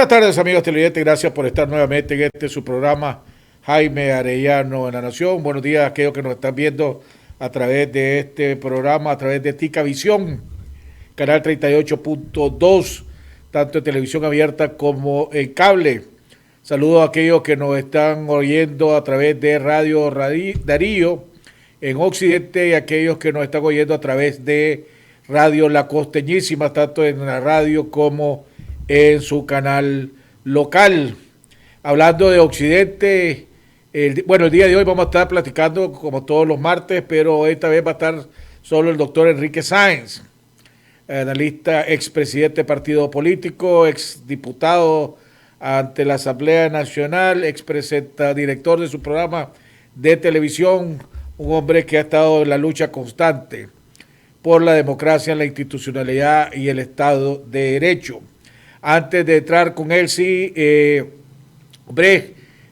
Buenas tardes, amigos televidentes. Gracias por estar nuevamente en su programa Jaime Arellano en la Nación. Buenos días a aquellos que nos están viendo a través de este programa, a través de Tica Visión, canal 38.2, tanto en televisión abierta como en cable. Saludos a aquellos que nos están oyendo a través de Radio Darío en Occidente y a aquellos que nos están oyendo a través de Radio La Costeñísima, tanto en la radio como en su canal local. Hablando de Occidente, el día de hoy vamos a estar platicando como todos los martes, pero esta vez va a estar solo el doctor Enrique Sáenz, analista, expresidente de partido político, exdiputado ante la Asamblea Nacional, director de su programa de televisión, un hombre que ha estado en la lucha constante por la democracia, la institucionalidad y el Estado de Derecho. Antes de entrar con él,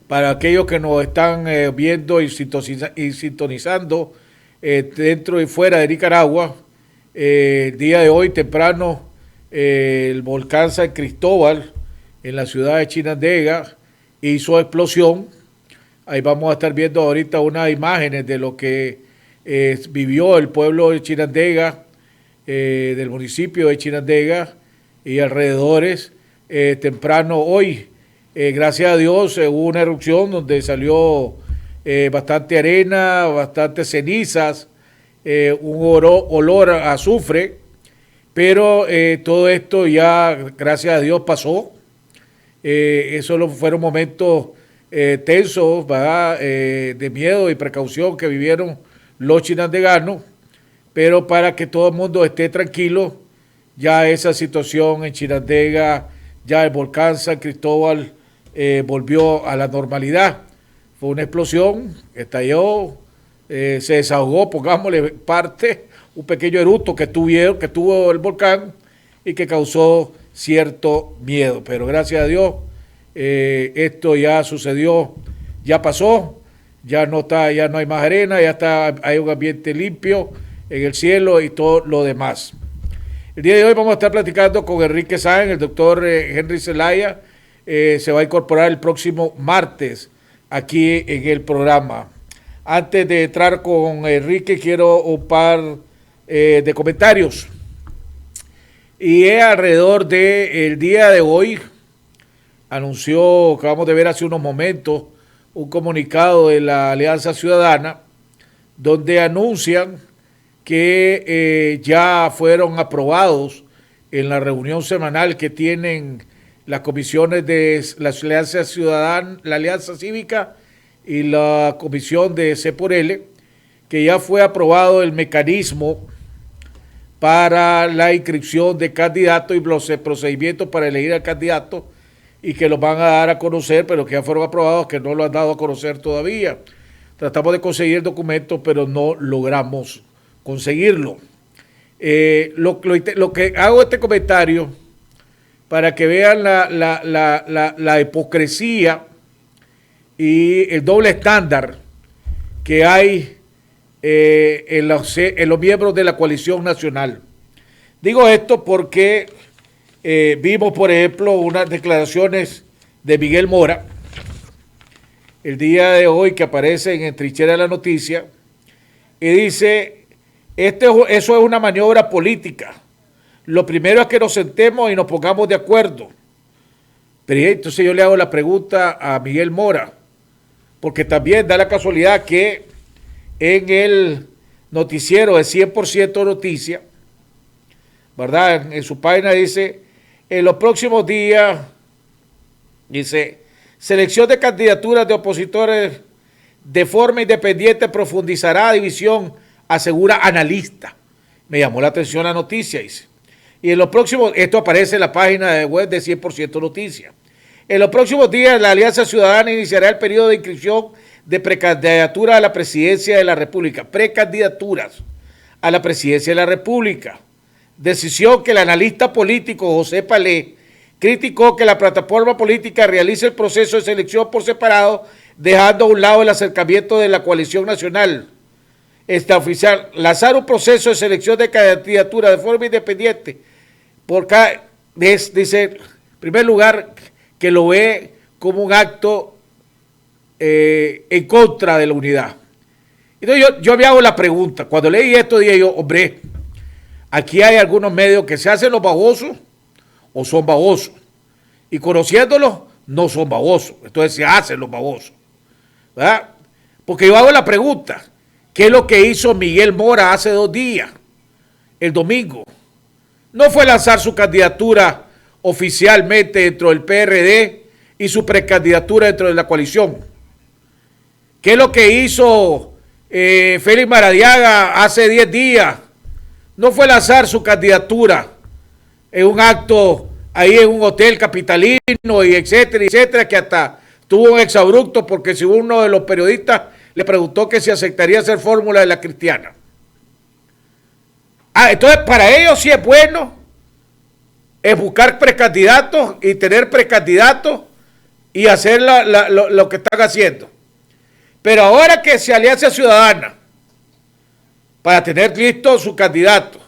para aquellos que nos están viendo y sintonizando dentro y fuera de Nicaragua, el día de hoy temprano el volcán San Cristóbal en la ciudad de Chinandega hizo explosión. Ahí vamos a estar viendo ahorita unas imágenes de lo que vivió el pueblo de Chinandega, del municipio de Chinandega y alrededores. Temprano hoy, gracias a Dios, hubo una erupción donde salió bastante arena, bastante cenizas, un olor a azufre, pero todo esto ya, gracias a Dios, pasó. Eso fueron momentos tensos, ¿verdad? De miedo y precaución que vivieron los chinandeganos, pero para que todo el mundo esté tranquilo, ya esa situación en Chinandega, ya el volcán San Cristóbal volvió a la normalidad. Fue una explosión, estalló, se desahogó, pongámosle parte, un pequeño eructo que tuvo el volcán y que causó cierto miedo. Pero gracias a Dios, esto ya sucedió, ya pasó, ya no hay más arena, hay un ambiente limpio en el cielo y todo lo demás. El día de hoy vamos a estar platicando con Enrique Sáenz, el doctor Henry Zelaya, se va a incorporar el próximo martes aquí en el programa. Antes de entrar con Enrique, quiero un par de comentarios. Y es alrededor del día de hoy, anunció, acabamos de ver hace unos momentos, un comunicado de la Alianza Ciudadana, donde anuncian que ya fueron aprobados en la reunión semanal que tienen las comisiones de la Alianza Ciudadana, la Alianza Cívica y la Comisión de C por L, que ya fue aprobado el mecanismo para la inscripción de candidatos y los procedimientos para elegir al candidato, y que los van a dar a conocer, pero que ya fueron aprobados, que no lo han dado a conocer todavía. Tratamos de conseguir el documento, pero no logramos conseguirlo. Lo que hago este comentario para que vean la hipocresía y el doble estándar que hay en los miembros de la coalición nacional. Digo esto porque vimos, por ejemplo, unas declaraciones de Miguel Mora el día de hoy que aparecen en Trinchera de la Noticia y dice: eso es una maniobra política. Lo primero es que nos sentemos y nos pongamos de acuerdo. Pero entonces yo le hago la pregunta a Miguel Mora, porque también da la casualidad que en el noticiero de 100% Noticia, ¿verdad? En su página dice: en los próximos días, dice, selección de candidaturas de opositores de forma independiente profundizará división, asegura analista. Me llamó la atención la noticia, dice. Y en los próximos, esto aparece en la página de web de 100% Noticias. En los próximos días, la Alianza Ciudadana iniciará el periodo de inscripción de precandidatura a la presidencia de la República. Precandidaturas a la presidencia de la República. Decisión que el analista político José Palé criticó que la plataforma política realice el proceso de selección por separado, dejando a un lado el acercamiento de la coalición nacional. Esta oficial, lanzar un proceso de selección de candidatura de forma independiente, dice, en primer lugar, que lo ve como un acto en contra de la unidad. Entonces yo me hago la pregunta, cuando leí esto dije yo, hombre, aquí hay algunos medios que se hacen los babosos o son babosos, y conociéndolos no son babosos, entonces se hacen los babosos, ¿verdad? Porque yo hago la pregunta, ¿qué es lo que hizo Miguel Mora hace 2 días, el domingo? No fue lanzar su candidatura oficialmente dentro del PRD y su precandidatura dentro de la coalición. ¿Qué es lo que hizo Félix Maradiaga hace 10 días? No fue lanzar su candidatura en un acto ahí en un hotel capitalino y etcétera, etcétera, que hasta tuvo un exabrupto porque si uno de los periodistas le preguntó que si aceptaría hacer fórmula de la cristiana. Entonces para ellos sí es bueno es buscar precandidatos y tener precandidatos y hacer lo que están haciendo. Pero ahora que se Alianza Ciudadana, para tener listo su candidato,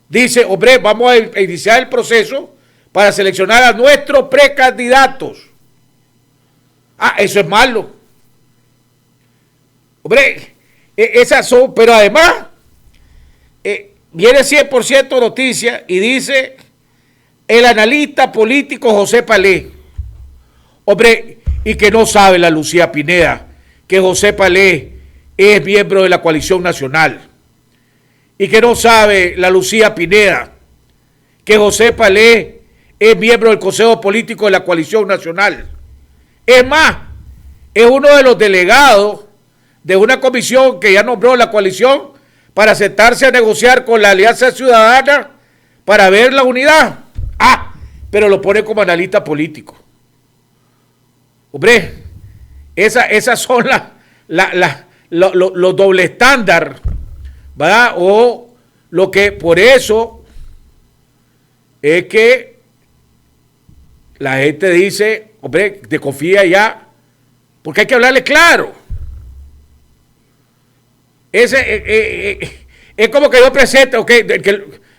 dice, hombre, vamos a iniciar el proceso para seleccionar a nuestros precandidatos. Eso es malo. Hombre, esas son, pero además, viene 100% noticia y dice el analista político José Palé. Hombre, y que no sabe la Lucía Pineda que José Palé es miembro de la Coalición Nacional. Y que no sabe la Lucía Pineda que José Palé es miembro del Consejo Político de la Coalición Nacional. Es más, es uno de los delegados de una comisión que ya nombró la coalición para sentarse a negociar con la Alianza Ciudadana para ver la unidad. Pero lo pone como analista político. Hombre, esas son los doble estándar, ¿verdad? O lo que por eso es que la gente dice, hombre, te confía ya, porque hay que hablarle claro. Es como que yo presente,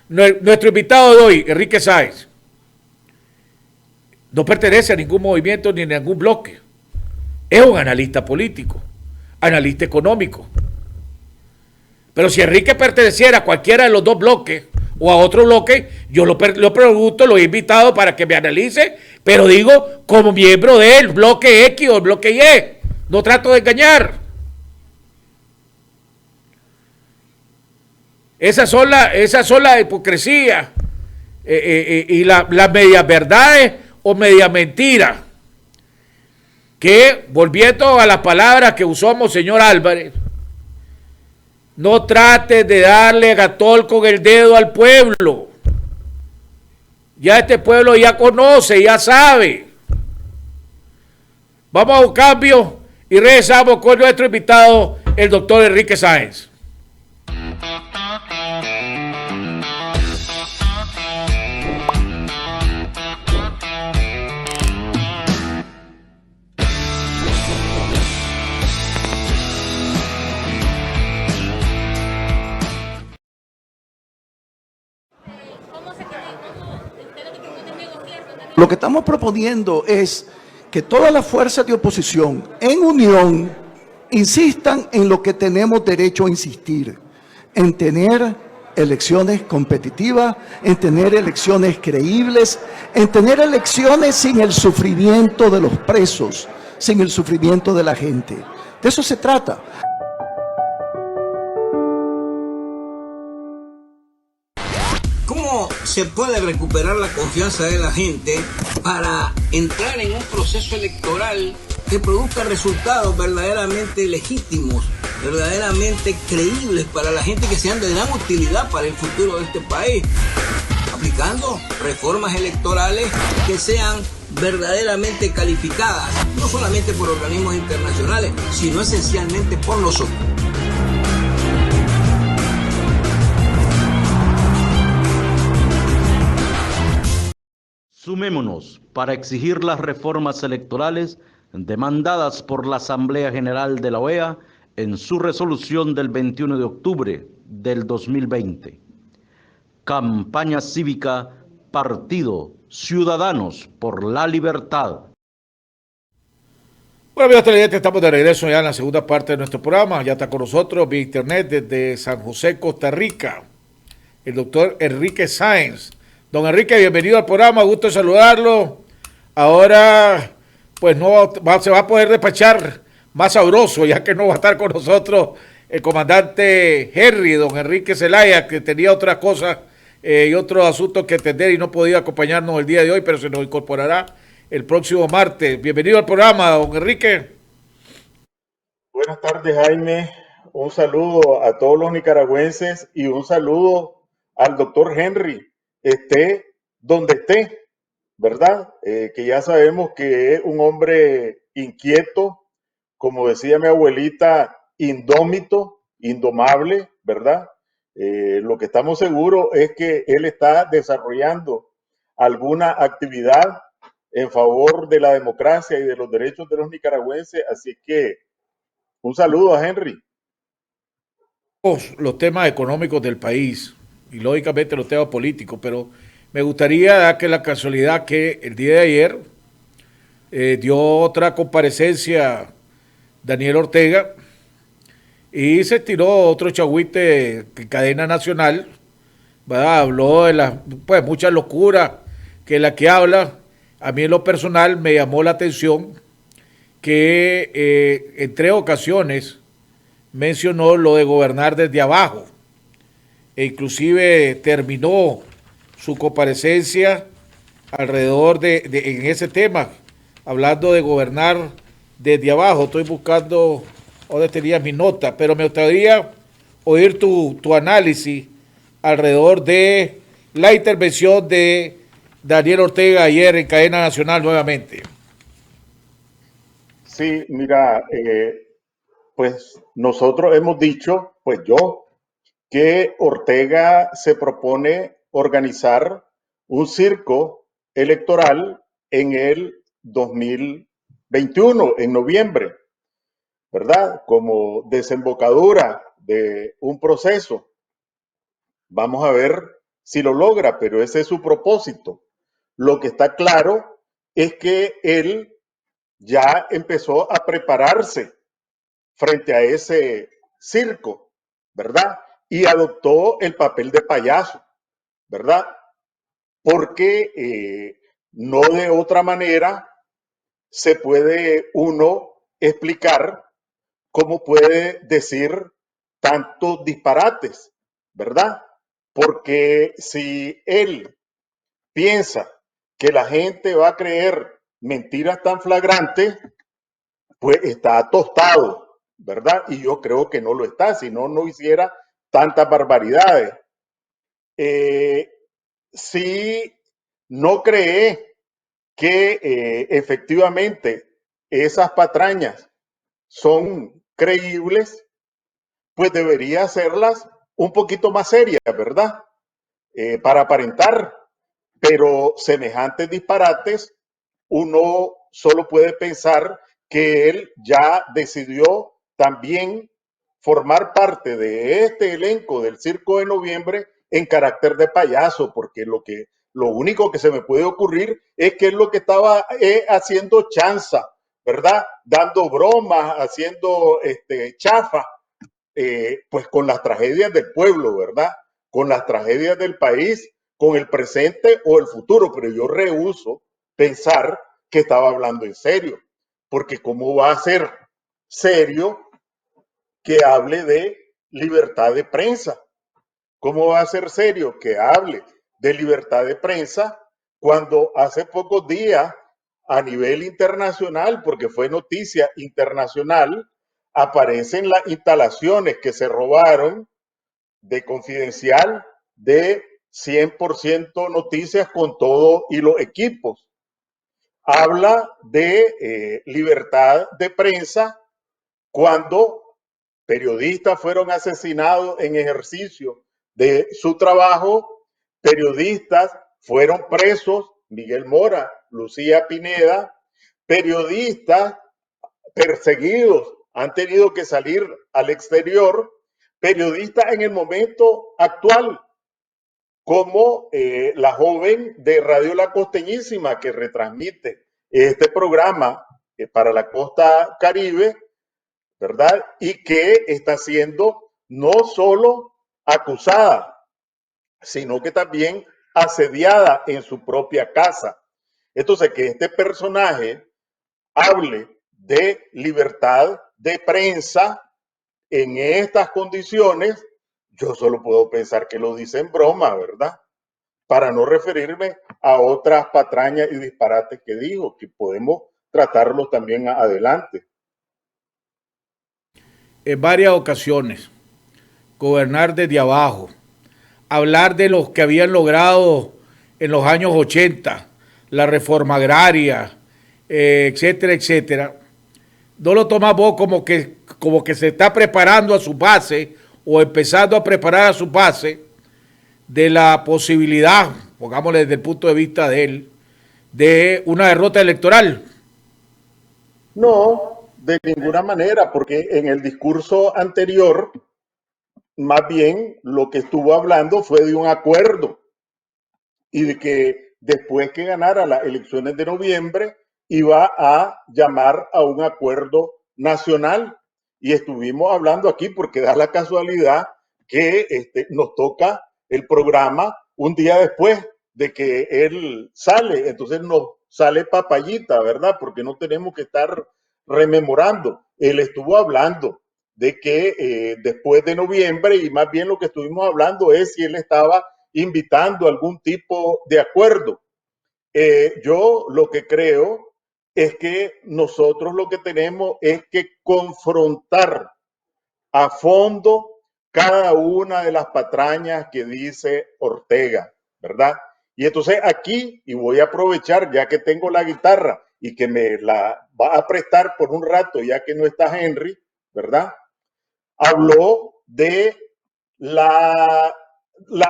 nuestro invitado de hoy, Enrique Sáenz, no pertenece a ningún movimiento ni a ningún bloque. Es un analista político, analista económico. Pero si Enrique perteneciera a cualquiera de los 2 bloques o a otro bloque, yo lo pregunto, lo he invitado para que me analice, pero digo como miembro del bloque X o el bloque Y. No trato de engañar. Esas son la hipocresía y las medias verdades o media mentira. Que, volviendo a las palabras que usó Monseñor Álvarez, no trate de darle gatol con el dedo al pueblo. Ya este pueblo ya conoce, ya sabe. Vamos a un cambio y regresamos con nuestro invitado, el doctor Enrique Sáenz. Lo que estamos proponiendo es que todas las fuerzas de oposición en unión insistan en lo que tenemos derecho a insistir, en tener elecciones competitivas, en tener elecciones creíbles, en tener elecciones sin el sufrimiento de los presos, sin el sufrimiento de la gente. De eso se trata. ¿Cómo se puede recuperar la confianza de la gente para entrar en un proceso electoral que produzca resultados verdaderamente legítimos, verdaderamente creíbles para la gente, que sean de gran utilidad para el futuro de este país? Aplicando reformas electorales que sean verdaderamente calificadas, no solamente por organismos internacionales, sino esencialmente por nosotros. Sumémonos para exigir las reformas electorales demandadas por la Asamblea General de la OEA en su resolución del 21 de octubre del 2020. Campaña Cívica, Partido Ciudadanos por la Libertad. Bueno, amigos televidentes, estamos de regreso ya en la segunda parte de nuestro programa. Ya está con nosotros vía internet desde San José, Costa Rica, el doctor Enrique Sáenz. Don Enrique, bienvenido al programa, gusto saludarlo. Ahora, pues se va a poder despachar más sabroso, ya que no va a estar con nosotros el comandante Henry, don Enrique Zelaya, que tenía otras cosas y otros asuntos que atender y no podía acompañarnos el día de hoy, pero se nos incorporará el próximo martes. Bienvenido al programa, don Enrique. Buenas tardes, Jaime. Un saludo a todos los nicaragüenses y un saludo al doctor Henry, esté donde esté, ¿verdad? Que ya sabemos que es un hombre inquieto, como decía mi abuelita, indómito, indomable, ¿verdad? Lo que estamos seguros es que él está desarrollando alguna actividad en favor de la democracia y de los derechos de los nicaragüenses, así que un saludo a Henry. Los temas económicos del país y lógicamente los temas políticos, pero me gustaría dar que la casualidad que el día de ayer dio otra comparecencia Daniel Ortega y se tiró otro chagüite en cadena nacional, ¿verdad? Habló de las pues muchas locuras que la que habla. A mí en lo personal me llamó la atención que en 3 ocasiones mencionó lo de gobernar desde abajo e inclusive terminó su comparecencia alrededor en ese tema, hablando de gobernar desde abajo. Estoy buscando dónde tenía mi nota, pero me gustaría oír tu análisis alrededor de la intervención de Daniel Ortega ayer en cadena nacional nuevamente. Sí, mira, pues nosotros hemos dicho, pues yo, que Ortega se propone organizar un circo electoral en el 2021, en noviembre, ¿verdad? Como desembocadura de un proceso. Vamos a ver si lo logra, pero ese es su propósito. Lo que está claro es que él ya empezó a prepararse frente a ese circo, ¿verdad? Y adoptó el papel de payaso, ¿verdad? Porque no de otra manera se puede uno explicar cómo puede decir tantos disparates, ¿verdad? Porque si él piensa que la gente va a creer mentiras tan flagrantes, pues está tostado, ¿verdad? Y yo creo que no lo está, si no, no hiciera tantas barbaridades. Si no cree que efectivamente esas patrañas son creíbles, pues debería hacerlas un poquito más serias, ¿verdad? Para aparentar, pero semejantes disparates, uno solo puede pensar que él ya decidió también formar parte de este elenco del Circo de Noviembre en carácter de payaso, porque lo único que se me puede ocurrir es que es lo que estaba haciendo chanza, ¿verdad? Dando bromas, haciendo chafa, pues con las tragedias del pueblo, ¿verdad? Con las tragedias del país, con el presente o el futuro, pero yo rehúso pensar que estaba hablando en serio, porque ¿cómo va a ser serio que hable de libertad de prensa? ¿Cómo va a ser serio que hable de libertad de prensa cuando hace pocos días a nivel internacional, porque fue noticia internacional, aparecen las instalaciones que se robaron de Confidencial de 100% Noticias con todo y los equipos? Habla de libertad de prensa cuando periodistas fueron asesinados en ejercicio de su trabajo, periodistas fueron presos, Miguel Mora, Lucía Pineda, periodistas perseguidos han tenido que salir al exterior, periodistas en el momento actual como la joven de Radio La Costeñísima que retransmite este programa para la costa Caribe, ¿verdad? Y que está siendo no solo acusada, sino que también asediada en su propia casa. Entonces, que este personaje hable de libertad de prensa en estas condiciones, yo solo puedo pensar que lo dice en broma, ¿verdad? Para no referirme a otras patrañas y disparates que dijo, que podemos tratarlos también adelante. En varias ocasiones, gobernar desde abajo, hablar de los que habían logrado en los años 80, la reforma agraria, etcétera, etcétera, no lo tomas vos como que se está preparando a su base o empezando a preparar a su base de la posibilidad, pongámosle desde el punto de vista de él, de una derrota electoral. No, de ninguna manera, porque en el discurso anterior, más bien lo que estuvo hablando fue de un acuerdo y de que después que ganara las elecciones de noviembre iba a llamar a un acuerdo nacional. Y estuvimos hablando aquí porque da la casualidad que nos toca el programa un día después de que él sale. Entonces nos sale papayita, ¿verdad? Porque no tenemos que estar rememorando. Él estuvo hablando de que después de noviembre, y más bien lo que estuvimos hablando es si él estaba invitando a algún tipo de acuerdo. Yo lo que creo es que nosotros lo que tenemos es que confrontar a fondo cada una de las patrañas que dice Ortega, ¿verdad? Y entonces aquí, y voy a aprovechar ya que tengo la guitarra y que me la va a prestar por un rato ya que no está Henry, ¿verdad? Habló de las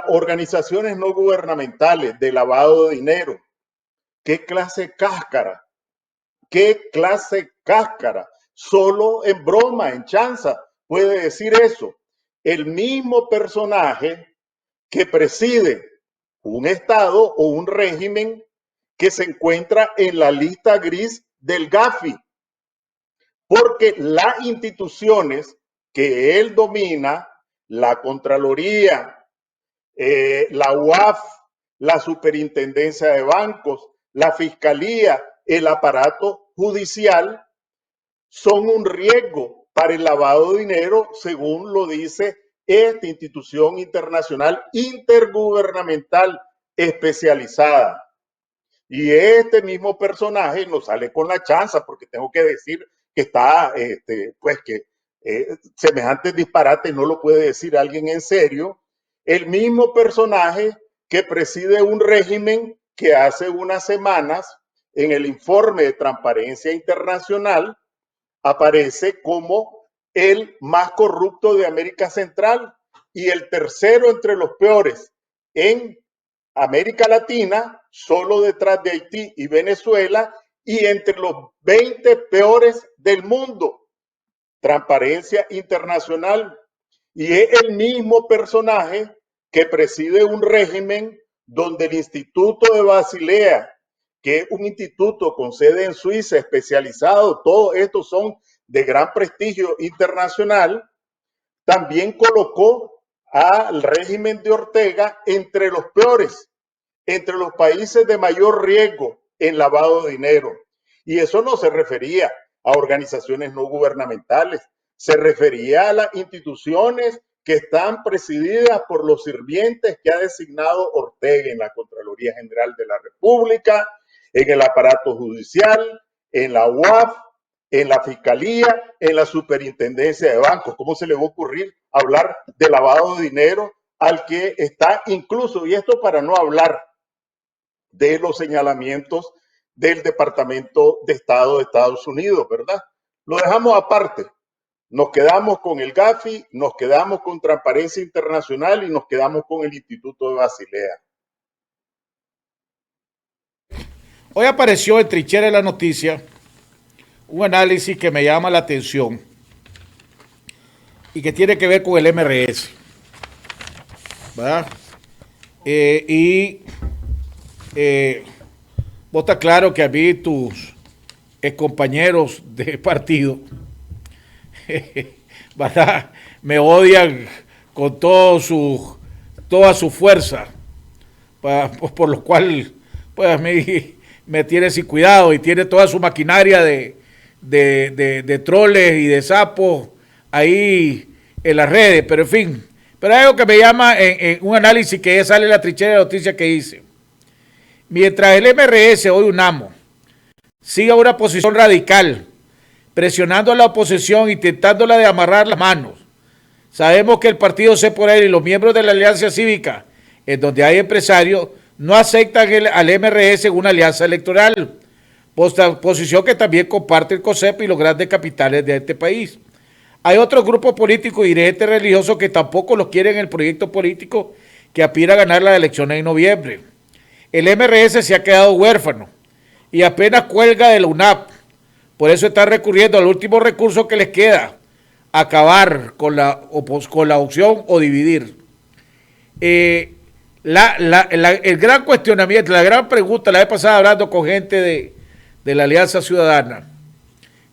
organizaciones no gubernamentales de lavado de dinero. ¿Qué clase cáscara? ¿Qué clase cáscara? Solo en broma, en chanza, puede decir eso. El mismo personaje que preside un estado o un régimen que se encuentra en la lista gris del Gafi, porque las instituciones que él domina, la Contraloría, la UAF, la Superintendencia de Bancos, la Fiscalía, el aparato judicial, son un riesgo para el lavado de dinero, según lo dice esta institución internacional intergubernamental especializada. Y este mismo personaje nos sale con la chanza, porque tengo que decir que está, pues que semejantes disparates no lo puede decir alguien en serio. El mismo personaje que preside un régimen que hace unas semanas en el informe de Transparencia Internacional aparece como el más corrupto de América Central y el tercero entre los peores en América Latina, solo detrás de Haití y Venezuela, y entre los 20 peores del mundo. Transparencia Internacional. Y es el mismo personaje que preside un régimen donde el Instituto de Basilea, que es un instituto con sede en Suiza especializado, todos estos son de gran prestigio internacional, también colocó al régimen de Ortega entre los peores, entre los países de mayor riesgo en lavado de dinero. Y eso no se refería a organizaciones no gubernamentales, se refería a las instituciones que están presididas por los sirvientes que ha designado Ortega en la Contraloría General de la República, en el aparato judicial, en la UAF, en la Fiscalía, en la Superintendencia de Bancos. ¿Cómo se le va a ocurrir hablar de lavado de dinero al que está incluso, y esto para no hablar de los señalamientos del Departamento de Estado de Estados Unidos, ¿verdad? Lo dejamos aparte. Nos quedamos con el Gafi, nos quedamos con Transparencia Internacional y nos quedamos con el Instituto de Basilea. Hoy apareció en Trinchera de la Noticia un análisis que me llama la atención y que tiene que ver con el MRS, ¿verdad? y vos está claro que a mí tus compañeros de partido ¿verdad? Me odian con toda su fuerza, por lo cual pues a mí me tiene sin cuidado y tiene toda su maquinaria de troles y de sapos ahí en las redes, pero en fin. Pero hay algo que me llama en un análisis que sale en la trinchera de noticias que dice: mientras el MRS, hoy UNAMO, siga una posición radical, presionando a la oposición, intentándola de amarrar las manos, sabemos que el partido C por él y los miembros de la Alianza Cívica, en donde hay empresarios, no aceptan al MRS en una alianza electoral, posición que también comparte el COSEP y los grandes capitales de este país. Hay otros grupos políticos y dirigentes religiosos que tampoco los quieren en el proyecto político que aspira a ganar las elecciones en noviembre. El MRS se ha quedado huérfano y apenas cuelga de la UNAP. Por eso está recurriendo al último recurso que les queda: acabar con la opción o dividir. El gran cuestionamiento, la gran pregunta, la vez pasada hablando con gente de la Alianza Ciudadana,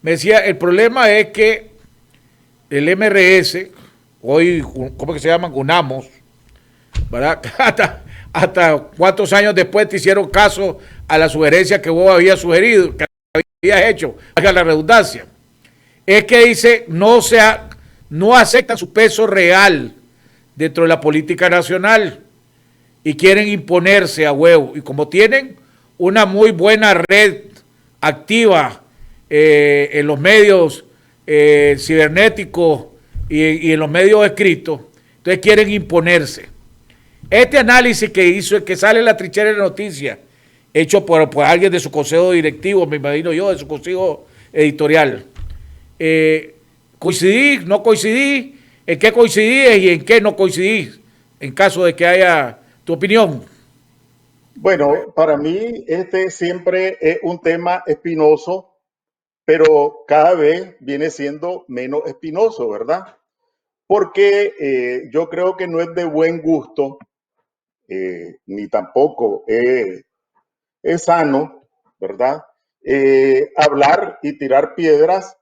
me decía, el problema es que el MRS, hoy, ¿cómo que se llaman? UNAMOS, ¿verdad? Hasta cuántos años después te hicieron caso a la sugerencia que vos habías sugerido, que habías hecho, haga la redundancia. Es que dice, no aceptan su peso real dentro de la política nacional y quieren imponerse a huevo. Y como tienen una muy buena red activa en los medios cibernéticos y en los medios escritos, entonces quieren imponerse. Este análisis que sale en la trinchera de noticias, hecho por alguien de su consejo directivo, me imagino yo, de su consejo editorial, ¿coincidí? ¿No coincidí? ¿En qué coincidís y en qué no coincidís? En caso de que haya tu opinión. Bueno, para mí este siempre es un tema espinoso, pero cada vez viene siendo menos espinoso, ¿verdad? Porque yo creo que no es de buen gusto, ni tampoco es sano, ¿verdad? Hablar y tirar piedras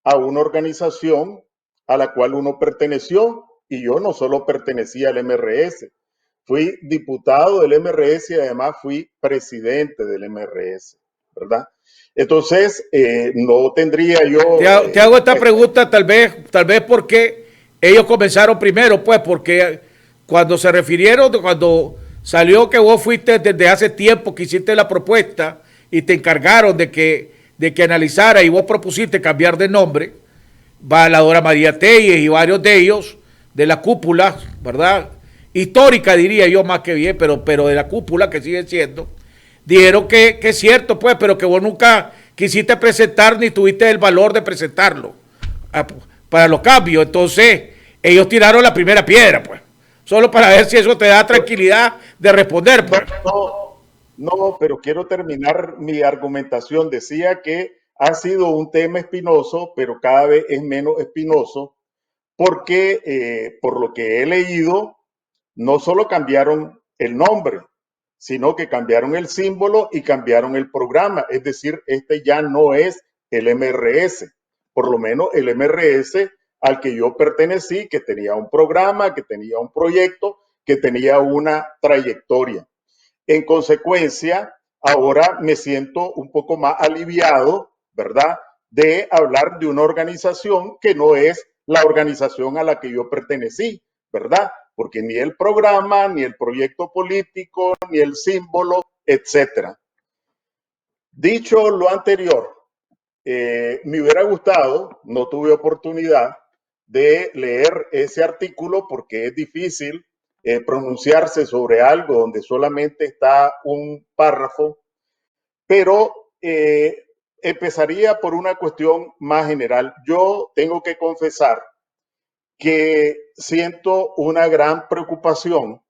a una organización a la cual uno perteneció, y yo no solo pertenecía al MRS, fui diputado del MRS y además fui presidente del MRS, ¿verdad? Entonces, no tendría yo... Te hago esta pregunta tal vez porque ellos comenzaron primero, pues, porque cuando se refirieron, cuando salió que vos fuiste desde hace tiempo que hiciste la propuesta y te encargaron de que analizara y vos propusiste cambiar de nombre, va la Dora María Telles y varios de ellos de la cúpula, ¿verdad? Histórica diría yo más que bien, pero de la cúpula que sigue siendo, dijeron que es cierto, pues, pero que vos nunca quisiste presentar ni tuviste el valor de presentarlo para los cambios. Entonces, ellos tiraron la primera piedra, pues, solo para ver si eso te da tranquilidad de responder, pues. No, pero quiero terminar mi argumentación. Decía que ha sido un tema espinoso, pero cada vez es menos espinoso, porque por lo que he leído, no solo cambiaron el nombre, sino que cambiaron el símbolo y cambiaron el programa. Es decir, este ya no es el MRS, por lo menos el MRS al que yo pertenecí, que tenía un programa, que tenía un proyecto, que tenía una trayectoria. En consecuencia, ahora me siento un poco más aliviado, ¿verdad?, de hablar de una organización que no es la organización a la que yo pertenecí, ¿verdad? Porque ni el programa, ni el proyecto político, ni el símbolo, etcétera. Dicho lo anterior, me hubiera gustado, no tuve oportunidad de leer ese artículo porque es difícil pronunciarse sobre algo donde solamente está un párrafo, pero empezaría por una cuestión más general. Yo tengo que confesar que siento una gran preocupación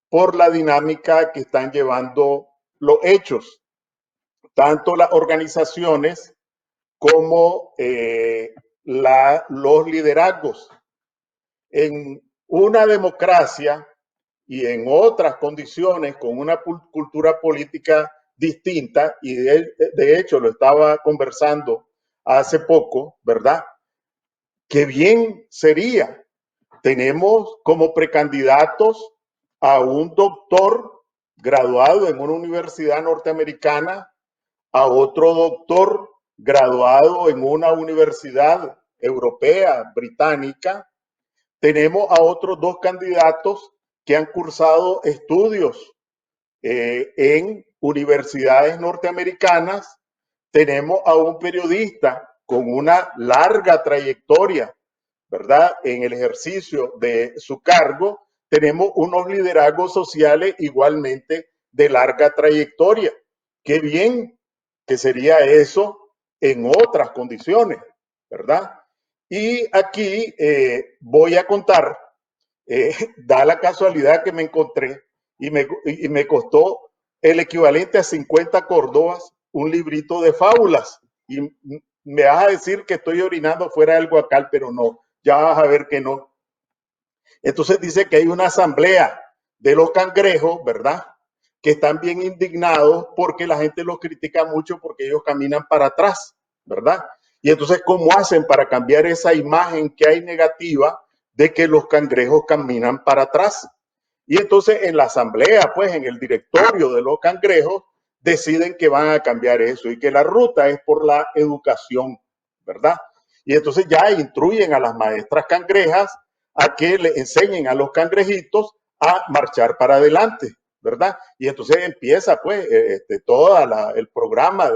por la dinámica que están llevando los hechos, tanto las organizaciones como los liderazgos. En una democracia y en otras condiciones, con una cultura política distinta, y de hecho lo estaba conversando hace poco, ¿verdad? Qué bien sería. Tenemos como precandidatos a un doctor graduado en una universidad norteamericana, a otro doctor graduado en una universidad europea, británica. Tenemos a otros dos candidatos que han cursado estudios en universidades norteamericanas. Tenemos a un periodista con una larga trayectoria, ¿verdad? En el ejercicio de su cargo. Tenemos unos liderazgos sociales igualmente de larga trayectoria. Qué bien que sería eso en otras condiciones, ¿verdad? Y aquí voy a contar, da la casualidad que me encontré y me costó el equivalente a 50 córdobas un librito de fábulas. Y me vas a decir que estoy orinando fuera del guacal, pero no, ya vas a ver que no. Entonces dice que hay una asamblea de los cangrejos, ¿verdad? Que están bien indignados porque la gente los critica mucho porque ellos caminan para atrás, ¿verdad? Y entonces, ¿cómo hacen para cambiar esa imagen que hay negativa de que los cangrejos caminan para atrás? Y entonces en la asamblea, pues en el directorio de los cangrejos, deciden que van a cambiar eso y que la ruta es por la educación, ¿verdad? Y entonces ya instruyen a las maestras cangrejas a que le enseñen a los cangrejitos a marchar para adelante, ¿verdad? Y entonces empieza pues todo el programa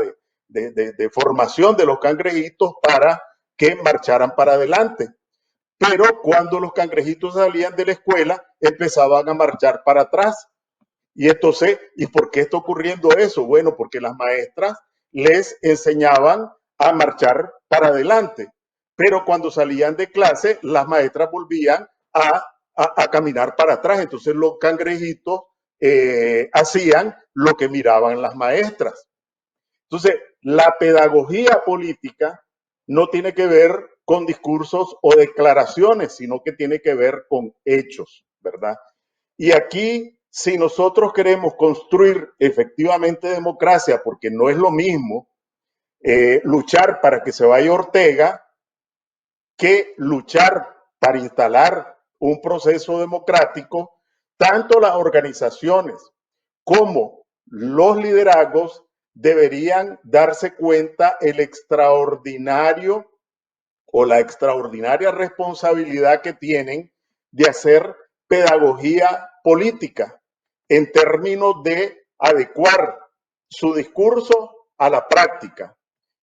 de formación de los cangrejitos para que marcharan para adelante. Pero cuando los cangrejitos salían de la escuela, empezaban a marchar para atrás. Y entonces, ¿y por qué está ocurriendo eso? Bueno, porque las maestras les enseñaban a marchar para adelante. Pero cuando salían de clase, las maestras volvían a caminar para atrás. Entonces los cangrejitos hacían lo que miraban las maestras. Entonces, la pedagogía política no tiene que ver con discursos o declaraciones, sino que tiene que ver con hechos, ¿verdad? Y aquí, si nosotros queremos construir efectivamente democracia, porque no es lo mismo luchar para que se vaya Ortega que luchar para instalar un proceso democrático, tanto las organizaciones como los liderazgos deberían darse cuenta el extraordinario o la extraordinaria responsabilidad que tienen de hacer pedagogía política en términos de adecuar su discurso a la práctica.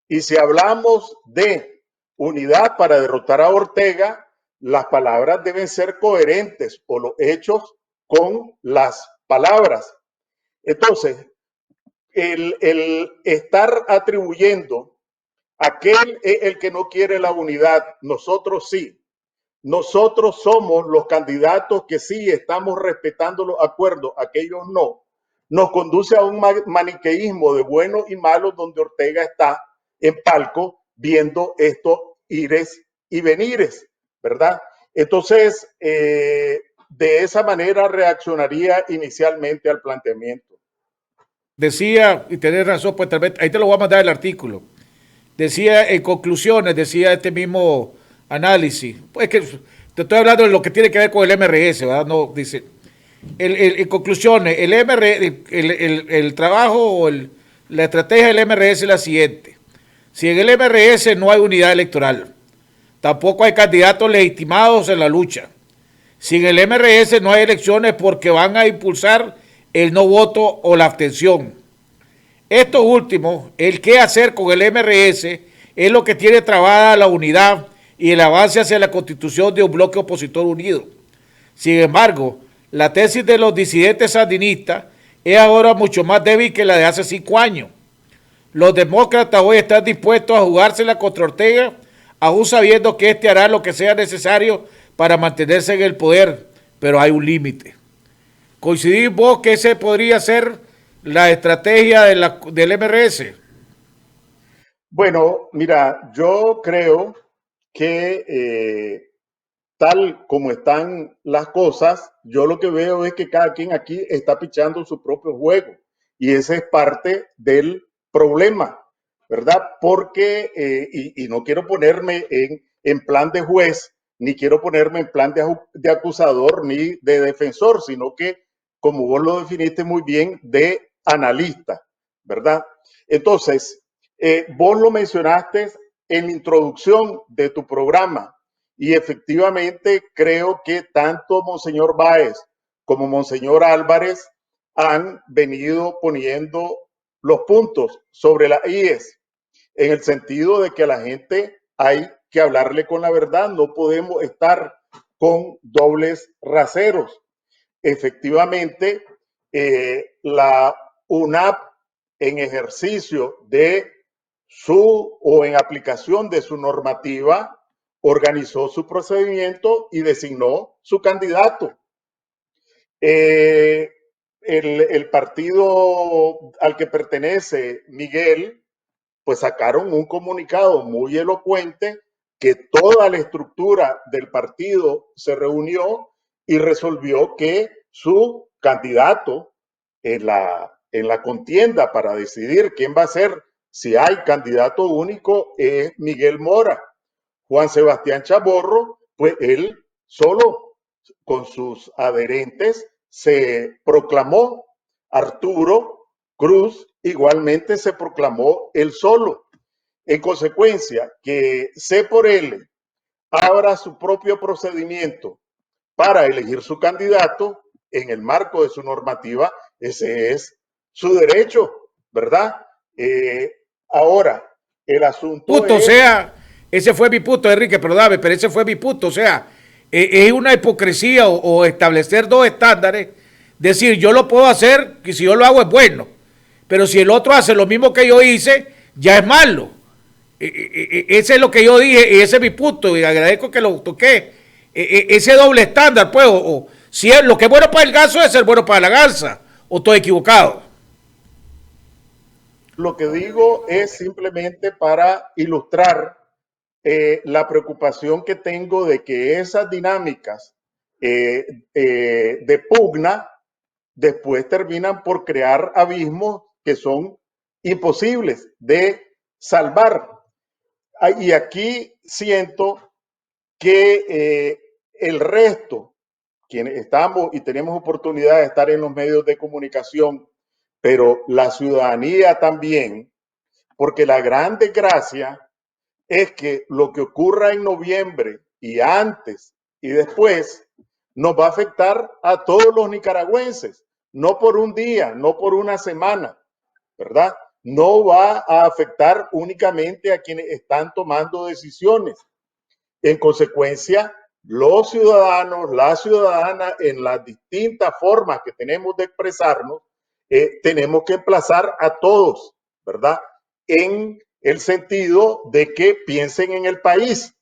Y si hablamos de unidad para derrotar a Ortega, las palabras deben ser coherentes o los hechos con las palabras. Entonces, el estar atribuyendo aquel es el que no quiere la unidad, nosotros sí. Nosotros somos los candidatos que sí estamos respetando los acuerdos, aquellos no. Nos conduce a un maniqueísmo de buenos y malos donde Ortega está en palco viendo estos ires y venires, ¿verdad? Entonces, de esa manera reaccionaría inicialmente al planteamiento. Decía, y tenés razón, pues tal vez, ahí te lo voy a mandar el artículo. Decía en conclusiones, decía este mismo análisis, pues que te estoy hablando de lo que tiene que ver con el MRS, ¿verdad? No, dice, en conclusiones, el trabajo o la estrategia del MRS es la siguiente. Si en el MRS no hay unidad electoral, tampoco hay candidatos legitimados en la lucha. Si en el MRS no hay elecciones porque van a impulsar el no voto o la abstención. Esto último, el qué hacer con el MRS, es lo que tiene trabada la unidad y el avance hacia la constitución de un bloque opositor unido. Sin embargo, la tesis de los disidentes sandinistas es ahora mucho más débil que la de hace 5 años. Los demócratas hoy están dispuestos a jugársela contra Ortega, aún sabiendo que éste hará lo que sea necesario para mantenerse en el poder, pero hay un límite. ¿Coincidís vos que ese podría ser la estrategia del MRS? Bueno, mira, yo creo que tal como están las cosas, yo lo que veo es que cada quien aquí está pichando su propio juego y ese es parte del problema, ¿verdad? Porque, y no quiero ponerme en plan de juez, ni quiero ponerme en plan de acusador ni de defensor, sino que, como vos lo definiste muy bien, de analista, ¿verdad? Entonces, vos lo mencionaste en la introducción de tu programa y efectivamente creo que tanto Monseñor Báez como Monseñor Álvarez han venido poniendo los puntos sobre las IES en el sentido de que a la gente hay que hablarle con la verdad, no podemos estar con dobles raseros. Efectivamente, la UNAP en ejercicio de su o en aplicación de su normativa organizó su procedimiento y designó su candidato. El partido al que pertenece Miguel, pues sacaron un comunicado muy elocuente que toda la estructura del partido se reunió y resolvió que su candidato en la contienda para decidir quién va a ser, si hay candidato único, es Miguel Mora. Juan Sebastián Chamorro, pues él solo con sus adherentes se proclamó. Arturo Cruz igualmente se proclamó él solo. En consecuencia, que C por L abra su propio procedimiento para elegir su candidato en el marco de su normativa, ese es su derecho, ¿verdad? Ahora, el asunto Puto, es... o sea, ese fue mi punto, Enrique, perdóname, pero ese fue mi punto, o sea, es una hipocresía o establecer dos estándares, decir, yo lo puedo hacer, que si yo lo hago es bueno, pero si el otro hace lo mismo que yo hice, ya es malo. Ese es lo que yo dije y ese es mi punto y agradezco que lo toqué. Ese doble estándar, pues, o si es lo que es bueno para el ganso es ser bueno para la garza, o estoy equivocado. Lo que digo es simplemente para ilustrar la preocupación que tengo de que esas dinámicas de pugna después terminan por crear abismos que son imposibles de salvar. Y aquí siento que el resto, quienes estamos y tenemos oportunidad de estar en los medios de comunicación, pero la ciudadanía también, porque la gran desgracia es que lo que ocurra en noviembre y antes y después nos va a afectar a todos los nicaragüenses, no por un día, no por una semana, ¿verdad? No va a afectar únicamente a quienes están tomando decisiones. En consecuencia, los ciudadanos, las ciudadanas, en las distintas formas que tenemos de expresarnos, tenemos que emplazar a todos, ¿verdad? En el sentido de que piensen en el país.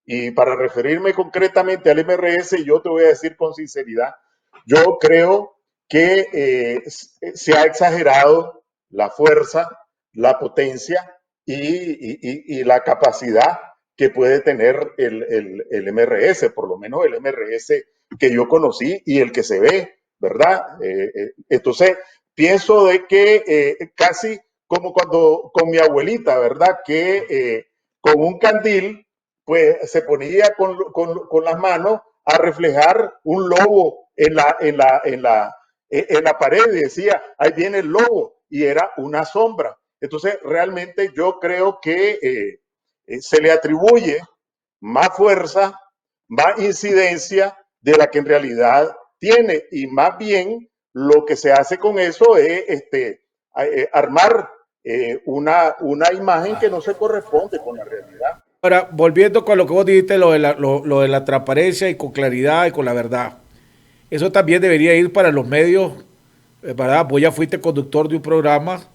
Y para referirme concretamente al MRS, yo te voy a decir con sinceridad, yo creo que se ha exagerado la fuerza, la potencia y la capacidad que puede tener el MRS, por lo menos el MRS que yo conocí y el que se ve, ¿verdad? Entonces, pienso de que casi como cuando con mi abuelita, ¿verdad? Que con un candil, pues se ponía con las manos a reflejar un lobo en la pared y decía, ahí viene el lobo, y era una sombra. Entonces, realmente yo creo que se le atribuye más fuerza, más incidencia de la que en realidad tiene, y más bien lo que se hace con eso es armar una imagen que no se corresponde con la realidad. Ahora, volviendo con lo que vos dijiste, lo de la transparencia y con claridad y con la verdad. Eso también debería ir para los medios, ¿verdad? Vos ya fuiste conductor de un programa,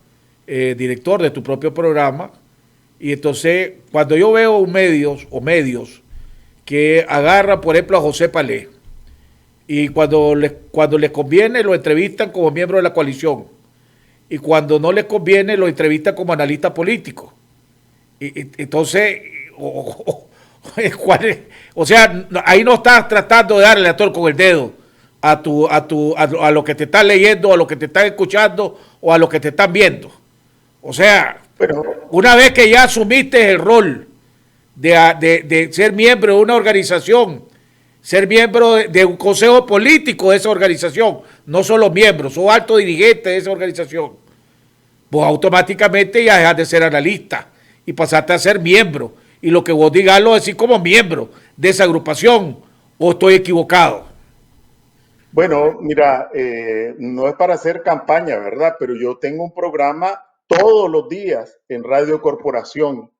director de tu propio programa, y entonces cuando yo veo medios que agarran, por ejemplo, a José Palé, y cuando les conviene lo entrevistan como miembro de la coalición, y cuando no les conviene lo entrevistan como analista político. Entonces, O sea, ahí no estás tratando de darle a todo con el dedo a lo que te están leyendo, a lo que te están escuchando o a lo que te están viendo. O sea, Bueno, una vez que ya asumiste el rol de ser miembro de una organización, ser miembro de un consejo político de esa organización, no solo miembros, sos alto dirigente de esa organización, vos automáticamente ya dejas de ser analista y pasaste a ser miembro. Y lo que vos digas lo decís como miembro de esa agrupación, o estoy equivocado. bueno, mira, no es para hacer campaña, ¿verdad? Pero yo tengo un programa todos los días en Radio Corporación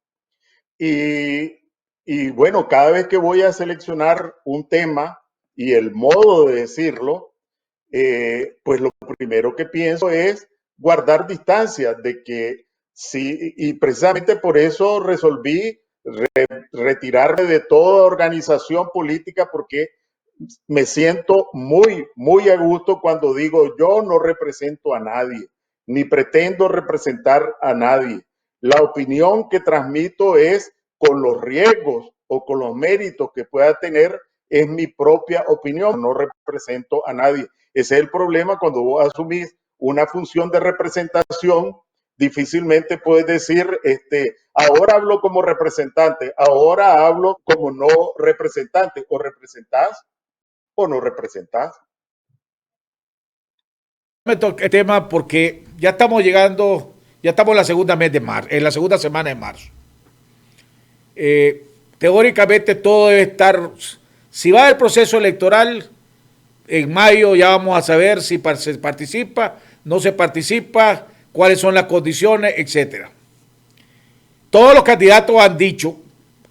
y, y bueno, cada vez que voy a seleccionar un tema y el modo de decirlo, pues lo primero que pienso es guardar distancia de que sí, y precisamente por eso resolví retirarme de toda organización política porque me siento muy a gusto cuando digo yo no represento a nadie, ni pretendo representar a nadie. La opinión que transmito es con los riesgos o con los méritos que pueda tener, es mi propia opinión, no represento a nadie. Ese es el problema cuando vos asumís una función de representación, difícilmente puedes decir, ahora hablo como representante, ahora hablo como no representante, o representás o no representás. Me toca el tema porque ya estamos llegando, ya estamos en la segunda mes de marzo, en la segunda semana de marzo. Teóricamente todo debe estar, si va el proceso electoral, en mayo ya vamos a saber si se participa, no se participa, cuáles son las condiciones, etcétera. Todos los candidatos han dicho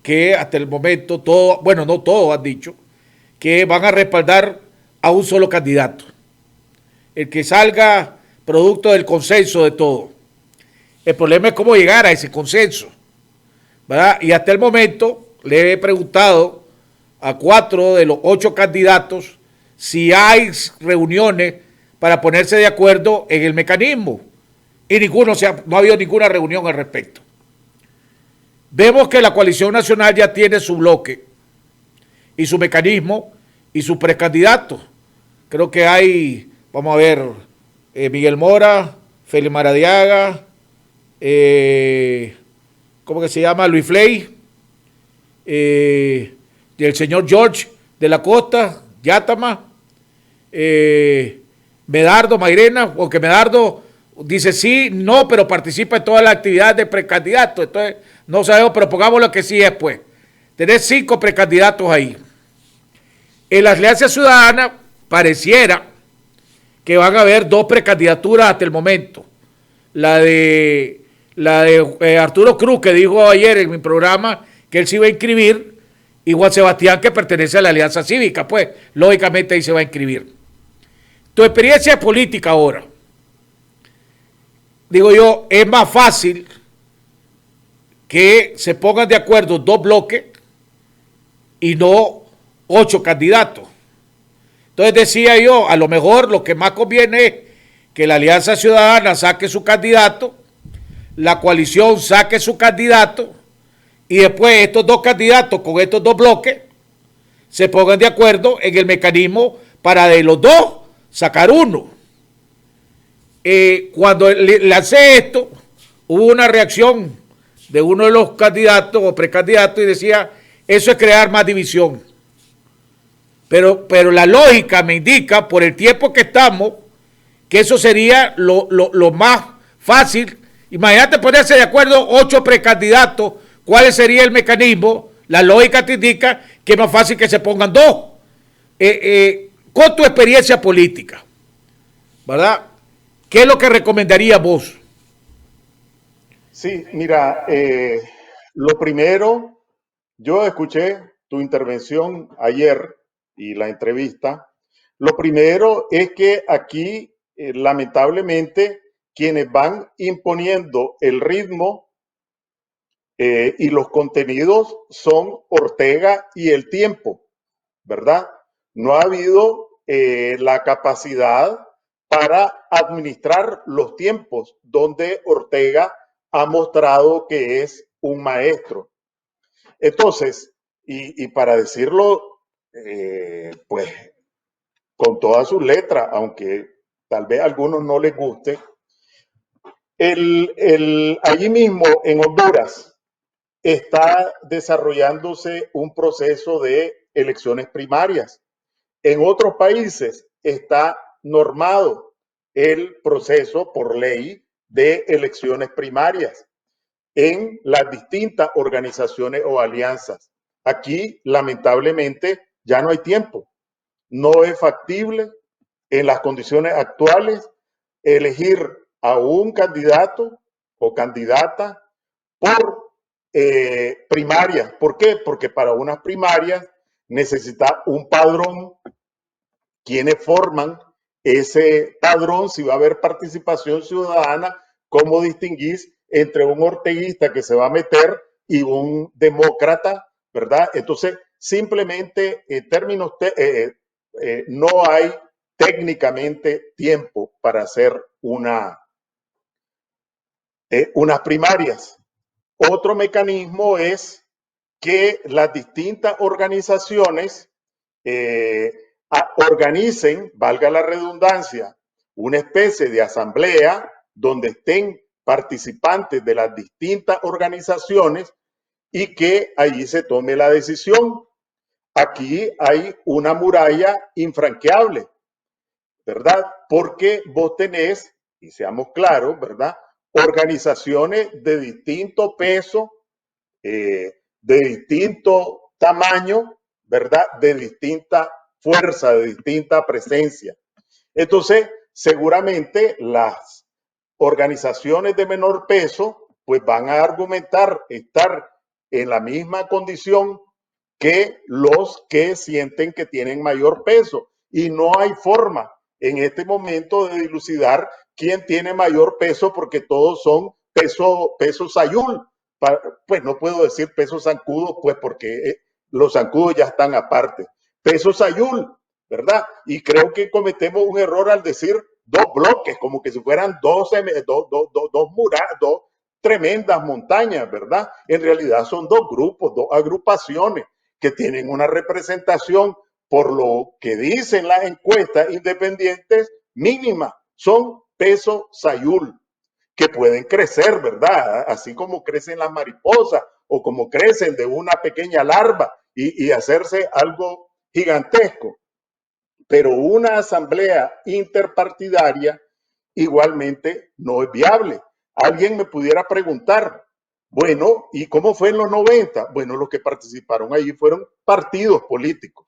que hasta el momento, bueno, no todos han dicho, que van a respaldar a un solo candidato. El que salga producto del consenso de todo. El problema es cómo llegar a ese consenso, ¿verdad? Y hasta el momento le he preguntado a 4 de los 8 candidatos si hay reuniones para ponerse de acuerdo en el mecanismo. Y no ha habido ninguna reunión al respecto. Vemos que la coalición nacional ya tiene su bloque y su mecanismo y su precandidato. Creo que hay, vamos a ver, Miguel Mora, Félix Maradiaga, ¿cómo que se llama? Luis Fley, el señor George de la Costa, Yatama, Medardo Mairena, porque Medardo dice sí, no, pero participa en todas las actividades de precandidato. Entonces, no sabemos, pero pongamos lo que sí es, pues. Tenés 5 precandidatos ahí. En la Alianza Ciudadana pareciera que van a haber 2 precandidaturas hasta el momento. La de Arturo Cruz, que dijo ayer en mi programa que él se iba a inscribir, y Juan Sebastián, que pertenece a la Alianza Cívica, pues lógicamente ahí se va a inscribir. Tu experiencia política ahora, digo yo, es más fácil que se pongan de acuerdo 2 bloques y no 8 candidatos. Entonces decía yo, a lo mejor lo que más conviene es que la Alianza Ciudadana saque su candidato, la coalición saque su candidato, y después estos 2 candidatos con estos 2 bloques se pongan de acuerdo en el mecanismo para de los 2 sacar uno. Cuando lancé esto, hubo una reacción de uno de los candidatos o precandidatos y decía, eso es crear más división. Pero la lógica me indica, por el tiempo que estamos, que eso sería lo más fácil. Imagínate ponerse de acuerdo 8 precandidatos, ¿cuál sería el mecanismo? La lógica te indica que es más fácil que se pongan 2. Con tu experiencia política, ¿verdad? ¿Qué es lo que recomendarías vos? Sí, mira, lo primero, yo escuché tu intervención ayer y la entrevista. Lo primero es que aquí, lamentablemente, quienes van imponiendo el ritmo y los contenidos son Ortega y El Tiempo, ¿verdad? No ha habido la capacidad para administrar los tiempos donde Ortega ha mostrado que es un maestro. Entonces, y para decirlo, pues con todas sus letras, aunque tal vez a algunos no les guste, allí mismo en Honduras está desarrollándose un proceso de elecciones primarias. En otros países está normado el proceso por ley de elecciones primarias en las distintas organizaciones o alianzas. Aquí, lamentablemente, ya no hay tiempo. No es factible en las condiciones actuales elegir a un candidato o candidata por primarias. ¿Por qué? Porque para unas primarias necesita un padrón, quienes forman ese padrón, si va a haber participación ciudadana, cómo distinguís entre un orteguista que se va a meter y un demócrata, ¿verdad? Entonces, simplemente en términos, no hay técnicamente tiempo para hacer unas primarias. Otro mecanismo es que las distintas organizaciones organicen, valga la redundancia, una especie de asamblea donde estén participantes de las distintas organizaciones y que allí se tome la decisión. Aquí hay una muralla infranqueable, ¿verdad? Porque vos tenés, y seamos claros, ¿verdad? Organizaciones de distinto peso, de distinto tamaño, ¿verdad? De distinta fuerza, de distinta presencia. Entonces, seguramente las organizaciones de menor peso, pues van a argumentar estar en la misma condición que los que sienten que tienen mayor peso. Y no hay forma en este momento de dilucidar quién tiene mayor peso porque todos son peso sayul. Pues no puedo decir pesos zancudos, pues porque los zancudos ya están aparte. Peso sayul, ¿verdad? Y creo que cometemos un error al decir dos bloques, como que si fueran dos tremendas montañas, ¿verdad? En realidad son dos grupos, dos agrupaciones que tienen una representación, por lo que dicen las encuestas independientes, mínima. Son peso sayul, que pueden crecer, ¿verdad? Así como crecen las mariposas o como crecen de una pequeña larva y hacerse algo gigantesco. Pero una asamblea interpartidaria igualmente no es viable. Alguien me pudiera preguntar, bueno, ¿y cómo fue en los 90? Bueno, los que participaron allí fueron partidos políticos,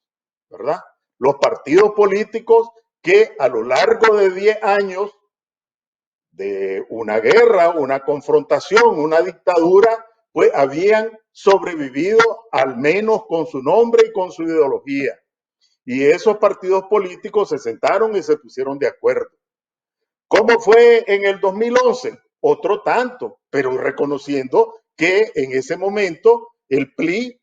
¿verdad? Los partidos políticos que a lo largo de 10 años de una guerra, una confrontación, una dictadura, pues habían sobrevivido al menos con su nombre y con su ideología. Y esos partidos políticos se sentaron y se pusieron de acuerdo. ¿Cómo fue en el 2011? Otro tanto, pero reconociendo que en ese momento el PLI,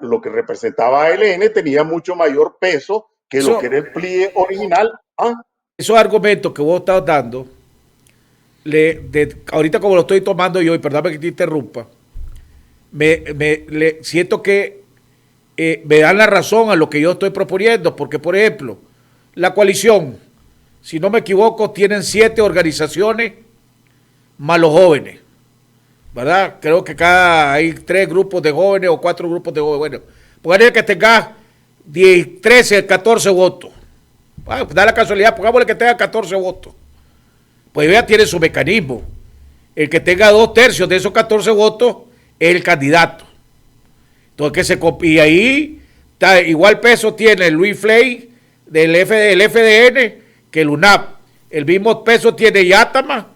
lo que representaba a ELN, tenía mucho mayor peso que lo que era el PLI original. Esos argumentos que vos estás dando, ahorita como lo estoy tomando yo, y perdóname que te interrumpa, siento que me dan la razón a lo que yo estoy proponiendo, porque por ejemplo, la coalición, si no me equivoco, tienen 7 organizaciones más los jóvenes, ¿verdad? Creo que hay 3 grupos de jóvenes o 4 grupos de jóvenes. Bueno, póngale que tengas 10, 13, 14 votos. Da la casualidad, pongámosle que tenga 14 votos. Pues ya tiene su mecanismo. El que tenga 2/3 de esos 14 votos es el candidato. Entonces, y ahí está, igual peso tiene Luis Flay del FDN que el UNAP. El mismo peso tiene Yatama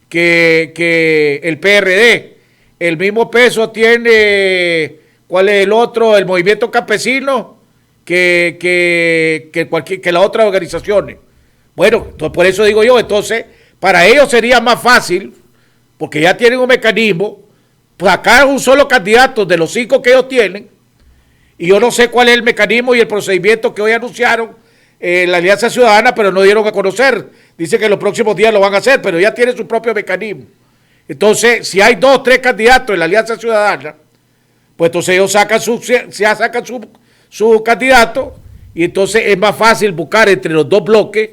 que el PRD. El mismo peso tiene, ¿cuál es el otro? El Movimiento Campesino que las otras organizaciones. Bueno, entonces por eso digo yo, entonces, para ellos sería más fácil, porque ya tienen un mecanismo, sacar un solo candidato de los 5 que ellos tienen, y yo no sé cuál es el mecanismo y el procedimiento que hoy anunciaron la Alianza Ciudadana, pero no dieron a conocer. Dice que en los próximos días lo van a hacer, pero ya tiene su propio mecanismo. Entonces, si hay 2 o 3 candidatos en la Alianza Ciudadana, Pues entonces ellos sacan su candidato y entonces es más fácil buscar entre los dos bloques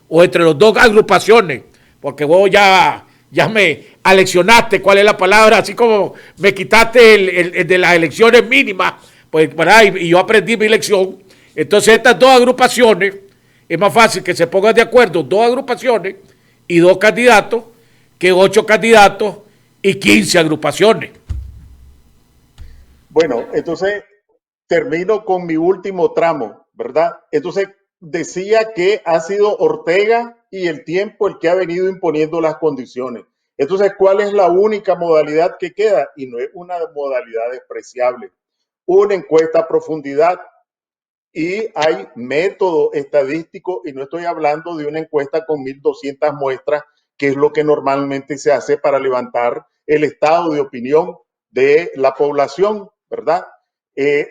o entre los dos agrupaciones, porque vos ya me aleccionaste cuál es la palabra, así como me quitaste el de las elecciones mínimas, pues ¿verdad? Y yo aprendí mi lección. Entonces estas dos agrupaciones, es más fácil que se pongan de acuerdo dos agrupaciones y dos candidatos que 8 candidatos y 15 agrupaciones. Bueno, entonces termino con mi último tramo, ¿verdad? Entonces decía que ha sido Ortega y el tiempo el que ha venido imponiendo las condiciones. Entonces, ¿cuál es la única modalidad que queda? Y no es una modalidad despreciable. Una encuesta a profundidad, y hay método estadístico, y no estoy hablando de una encuesta con 1.200 muestras, que es lo que normalmente se hace para levantar el estado de opinión de la población, ¿verdad?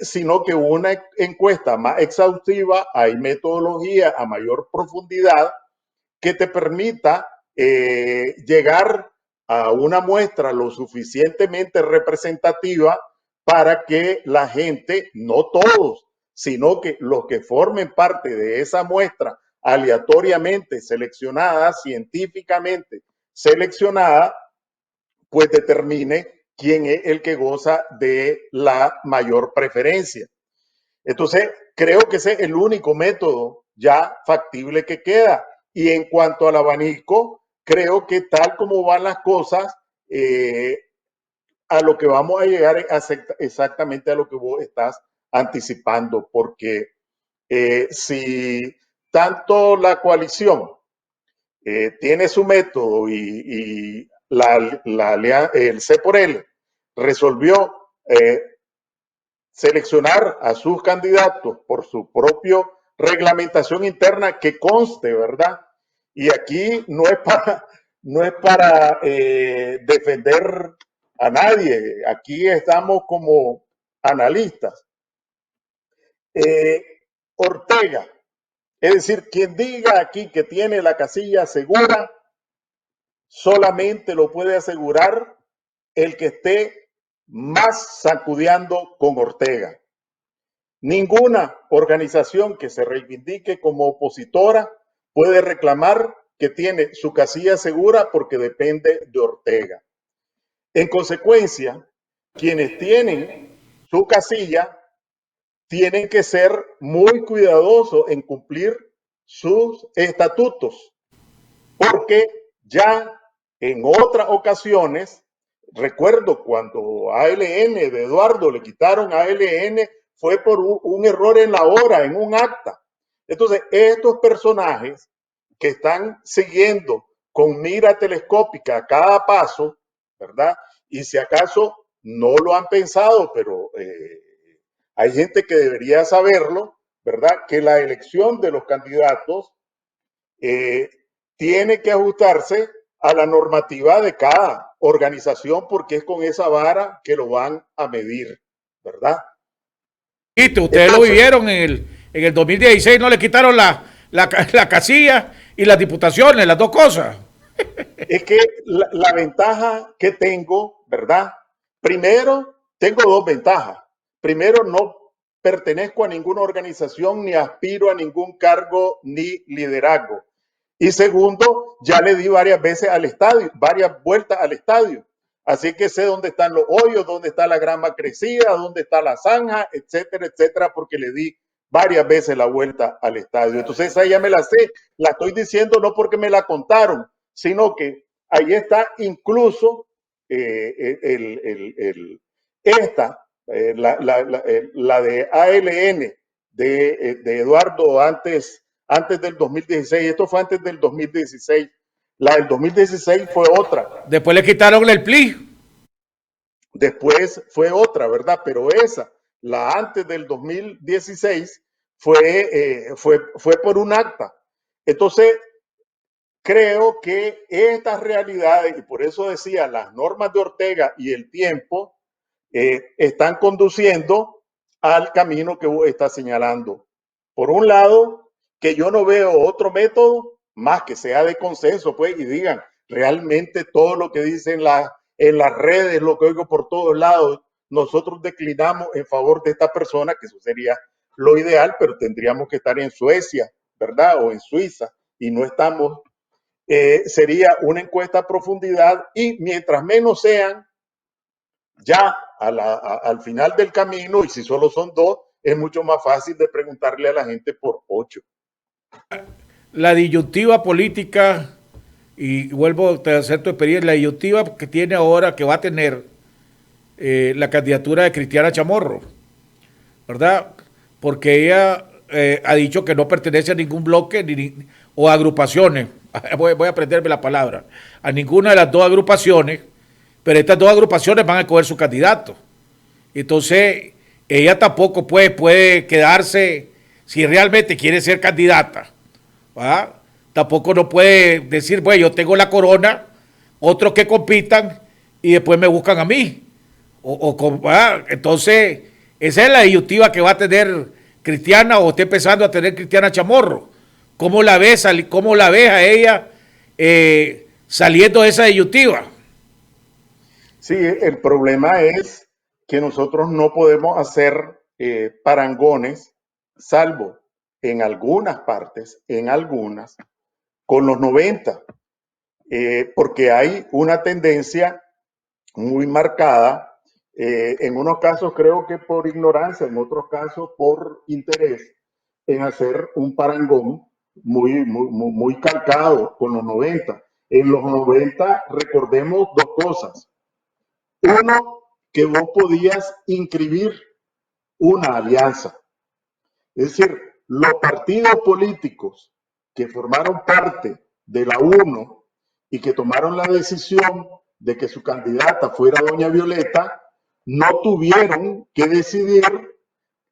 Sino que una encuesta más exhaustiva, hay metodología a mayor profundidad que te permita llegar a una muestra lo suficientemente representativa para que la gente, no todos, sino que los que formen parte de esa muestra aleatoriamente seleccionada, científicamente seleccionada, pues determine quién es el que goza de la mayor preferencia. Entonces, creo que ese es el único método ya factible que queda. Y en cuanto al abanico, creo que tal como van las cosas, a lo que vamos a llegar es exactamente a lo que vos estás anticipando, porque si tanto la coalición tiene su método y el C por L resolvió seleccionar a sus candidatos por su propia reglamentación interna, que conste, ¿verdad? Y aquí no es para defender a nadie, aquí estamos como analistas. Ortega, es decir, quien diga aquí que tiene la casilla segura, solamente lo puede asegurar el que esté más sacudeando con Ortega. Ninguna organización que se reivindique como opositora puede reclamar que tiene su casilla segura porque depende de Ortega. En consecuencia, quienes tienen su casilla tienen que ser muy cuidadosos en cumplir sus estatutos, porque ya en otras ocasiones, recuerdo cuando ALN de Eduardo le quitaron a ALN, fue por un error en la hora, en un acta. Entonces, estos personajes que están siguiendo con mira telescópica a cada paso, ¿verdad? Y si acaso no lo han pensado, pero hay gente que debería saberlo, ¿verdad? Que la elección de los candidatos tiene que ajustarse a la normativa de cada organización, porque es con esa vara que lo van a medir, ¿verdad? Ustedes lo vivieron en el 2016, no le quitaron la casilla y las diputaciones, las dos cosas. Es que la ventaja que tengo, ¿verdad? Primero, tengo dos ventajas. Primero, no pertenezco a ninguna organización, ni aspiro a ningún cargo ni liderazgo. Y segundo, ya le di varias veces al estadio, varias vueltas al estadio. Así que sé dónde están los hoyos, dónde está la grama crecida, dónde está la zanja, etcétera, etcétera, porque le di varias veces la vuelta al estadio. Entonces esa ya me la sé, la estoy diciendo no porque me la contaron, sino que ahí está incluso la de ALN de Eduardo antes del 2016. Esto fue antes del 2016. La del 2016 fue otra. Después le quitaron el PLI. Después fue otra, ¿verdad? Pero esa, la antes del 2016, fue por un acta. Entonces, creo que estas realidades, y por eso decía, las normas de Ortega y el tiempo están conduciendo al camino que vos estás señalando. Por un lado, que yo no veo otro método más que sea de consenso, pues, y digan, realmente todo lo que dicen en las redes, lo que oigo por todos lados, nosotros declinamos en favor de esta persona, que eso sería lo ideal, pero tendríamos que estar en Suecia, ¿verdad? O en Suiza, y no estamos. Sería una encuesta a profundidad y mientras menos sean, ya al final del camino, y si solo son 2, es mucho más fácil de preguntarle a la gente por 8. La disyuntiva política, y vuelvo a hacer tu experiencia, la disyuntiva que tiene ahora, que va a tener la candidatura de Cristiana Chamorro, ¿verdad? Porque ella ha dicho que no pertenece a ningún bloque o agrupaciones, voy a aprenderme la palabra, a ninguna de las 2 agrupaciones, pero estas 2 agrupaciones van a escoger su candidato. Entonces, ella tampoco puede quedarse, si realmente quiere ser candidata, ¿verdad? Tampoco no puede decir, bueno, yo tengo la corona, otros que compitan y después me buscan a mí. Entonces, esa es la disyuntiva que va a tener Cristiana, o está empezando a tener Cristiana Chamorro. ¿Cómo la ves a ella saliendo de esa disyuntiva? Sí, el problema es que nosotros no podemos hacer parangones, salvo en algunas partes, con los 90, porque hay una tendencia muy marcada, en unos casos creo que por ignorancia, en otros casos por interés, en hacer un parangón muy calcado con los 90. En los 90, recordemos 2 cosas. Uno, que vos podías inscribir una alianza. Es decir, los partidos políticos que formaron parte de la UNO y que tomaron la decisión de que su candidata fuera doña Violeta, no tuvieron que decidir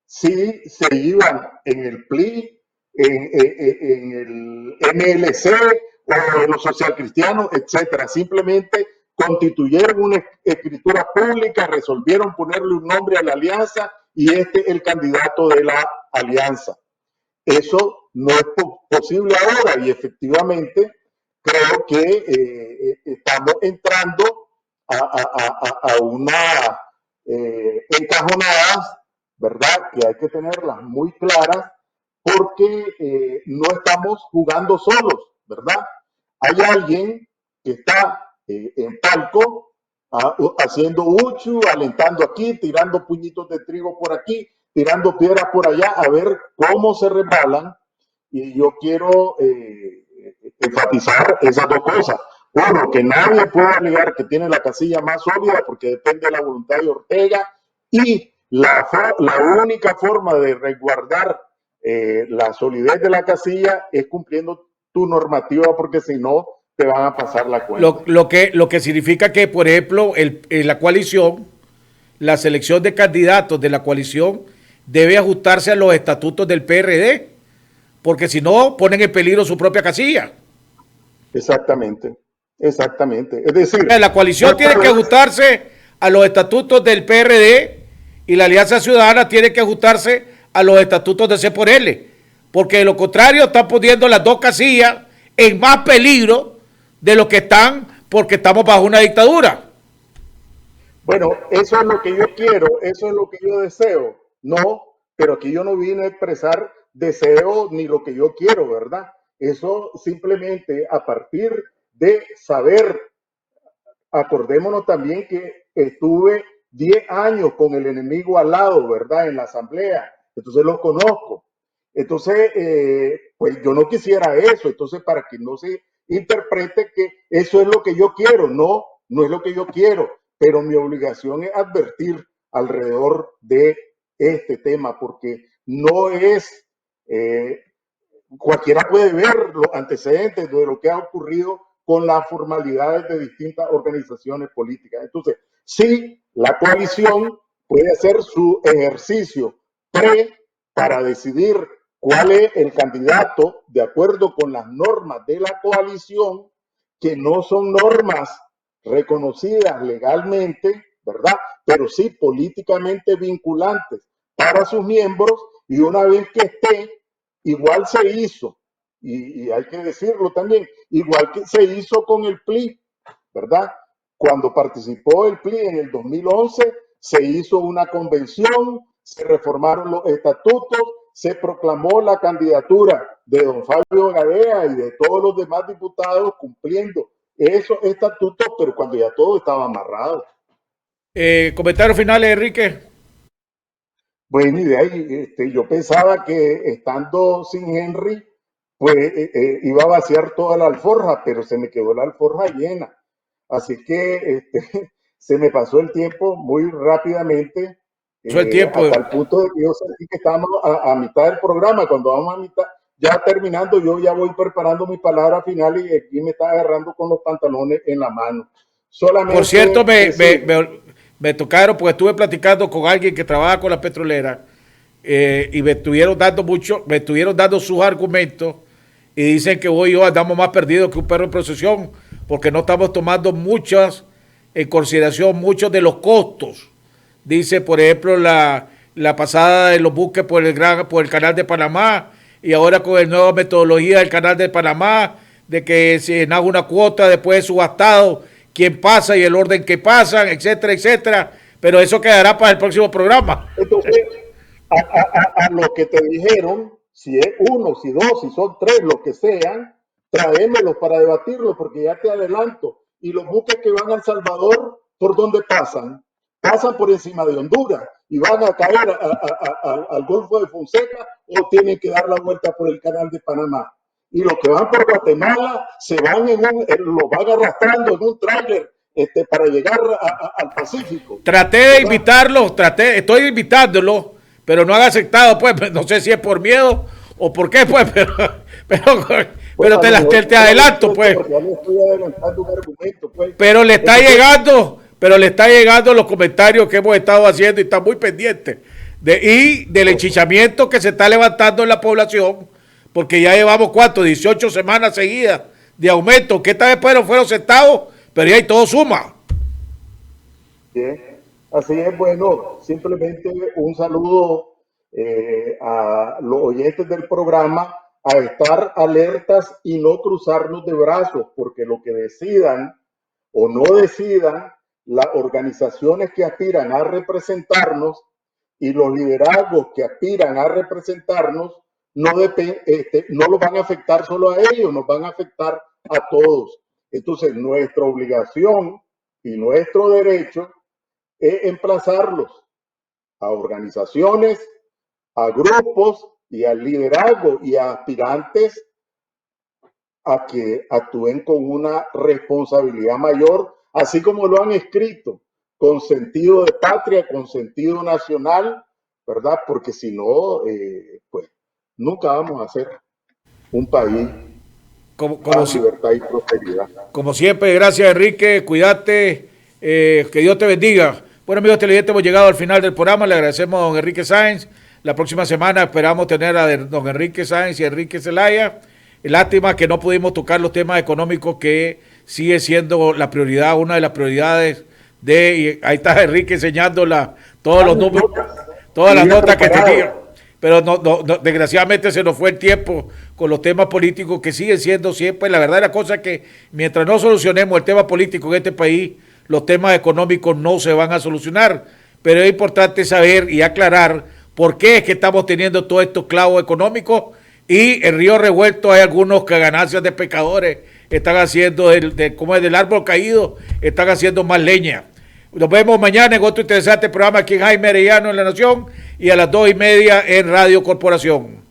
si se iban en el PLI, en el MLC o en los socialcristianos, etcétera. Simplemente constituyeron una escritura pública, resolvieron ponerle un nombre a la alianza y este es el candidato de la alianza. Eso no es posible ahora y efectivamente creo que estamos entrando a una encajonadas, ¿verdad? Que hay que tenerlas muy claras porque no estamos jugando solos, ¿verdad? Hay alguien que está en palco haciendo uchu, alentando aquí, tirando puñitos de trigo por aquí, tirando piedras por allá, a ver cómo se resbalan. Y yo quiero enfatizar esas 2 cosas. Uno, que nadie puede alegar que tiene la casilla más sólida porque depende de la voluntad de Ortega y la única forma de resguardar la solidez de la casilla es cumpliendo tu normativa porque si no te van a pasar la cuenta. Lo que significa que, por ejemplo, la coalición, la selección de candidatos de la coalición debe ajustarse a los estatutos del PRD, porque si no ponen en peligro su propia casilla. Exactamente. Es decir, la coalición tiene que ajustarse a los estatutos del PRD y la Alianza Ciudadana tiene que ajustarse a los estatutos de C por L, porque de lo contrario están poniendo las 2 casillas en más peligro de lo que están, porque estamos bajo una dictadura. Bueno, eso es lo que yo quiero, eso es lo que yo deseo. No, pero aquí yo no vine a expresar deseo ni lo que yo quiero, ¿verdad? Eso simplemente a partir de saber, acordémonos también que estuve 10 años con el enemigo al lado, ¿verdad? En la asamblea, entonces lo conozco. Entonces, pues yo no quisiera eso, entonces para que no se interprete que eso es lo que yo quiero, no, no es lo que yo quiero, pero mi obligación es advertir alrededor de este tema, porque no es, cualquiera puede ver los antecedentes de lo que ha ocurrido con las formalidades de distintas organizaciones políticas. Entonces, sí, la coalición puede hacer su ejercicio para decidir cuál es el candidato de acuerdo con las normas de la coalición, que no son normas reconocidas legalmente, ¿verdad? Pero sí políticamente vinculantes para sus miembros, y una vez que esté, igual se hizo, y hay que decirlo también, igual que se hizo con el PLI, ¿verdad? Cuando participó el PLI en el 2011, se hizo una convención, se reformaron los estatutos, se proclamó la candidatura de don Fabio Gadea y de todos los demás diputados cumpliendo esos estatutos, pero cuando ya todo estaba amarrado. Comentarios finales, Enrique. Buena idea. Yo pensaba que estando sin Henry, pues iba a vaciar toda la alforja, pero se me quedó la alforja llena. Así que se me pasó el tiempo muy rápidamente. El tiempo. Hasta el punto de que yo sentí que estábamos a mitad del programa. Cuando vamos a mitad, ya terminando, yo ya voy preparando mi palabra final y aquí me está agarrando con los pantalones en la mano. Solamente por cierto, me tocaron, porque estuve platicando con alguien que trabaja con la petrolera y me estuvieron dando sus argumentos y dicen que hoy yo andamos más perdidos que un perro en procesión porque no estamos tomando en consideración muchos de los costos. Dice, por ejemplo, la pasada de los buques por el canal de Panamá y ahora con la nueva metodología del canal de Panamá, de que se haga una cuota después de subastado, quién pasa y el orden que pasan, etcétera, etcétera. Pero eso quedará para el próximo programa. Entonces, a lo que te dijeron, si es uno, si dos, si son tres, lo que sean, tráemelos para debatirlo, porque ya te adelanto. Y los buques que van a El Salvador, ¿por dónde pasan? Pasan por encima de Honduras y van a caer al Golfo de Fonseca o tienen que dar la vuelta por el canal de Panamá. Y los que van por Guatemala se van los van arrastrando en un tráiler para llegar al Pacífico. Estoy invitándolo, pero no han aceptado, pues, no sé si es por miedo o por qué, pues, pero te adelanto, pues. Ya le estoy adelantando un argumento, pues. Pero le está llegando los comentarios que hemos estado haciendo y está muy pendiente del enchichamiento que se está levantando en la población, porque ya llevamos 18 semanas seguidas de aumento, que esta vez fueron centavos, pero ya todo suma. Bien, así es. Bueno, simplemente un saludo a los oyentes del programa, a estar alertas y no cruzarnos de brazos, porque lo que decidan o no decidan las organizaciones que aspiran a representarnos y los liderazgos que aspiran a representarnos no lo van a afectar solo a ellos, nos van a afectar a todos. Entonces, nuestra obligación y nuestro derecho es emplazarlos a organizaciones, a grupos y al liderazgo y a aspirantes a que actúen con una responsabilidad mayor, así como lo han escrito, con sentido de patria, con sentido nacional, ¿verdad? Porque si no, pues nunca vamos a ser un país con libertad y prosperidad. Como siempre, gracias, Enrique, cuídate, que Dios te bendiga. Bueno, amigos televidentes, hemos llegado al final del programa, le agradecemos a don Enrique Sáenz. La próxima semana esperamos tener a don Enrique Sáenz y Enrique Zelaya. Lástima que no pudimos tocar los temas económicos, que sigue siendo la prioridad, una de las prioridades y ahí está Enrique enseñando todos los números, todas las notas que tenía. Pero desgraciadamente se nos fue el tiempo con los temas políticos, que siguen siendo siempre. La verdad, la cosa es que mientras no solucionemos el tema político en este país, los temas económicos no se van a solucionar. Pero es importante saber y aclarar por qué es que estamos teniendo todos estos clavos económicos. Y en Río Revuelto hay algunos que, ganancias de pescadores, están haciendo como es del árbol caído, están haciendo más leña. Nos vemos mañana en otro interesante programa aquí en Jaime Arellano en La Nación y a las 2:30 en Radio Corporación.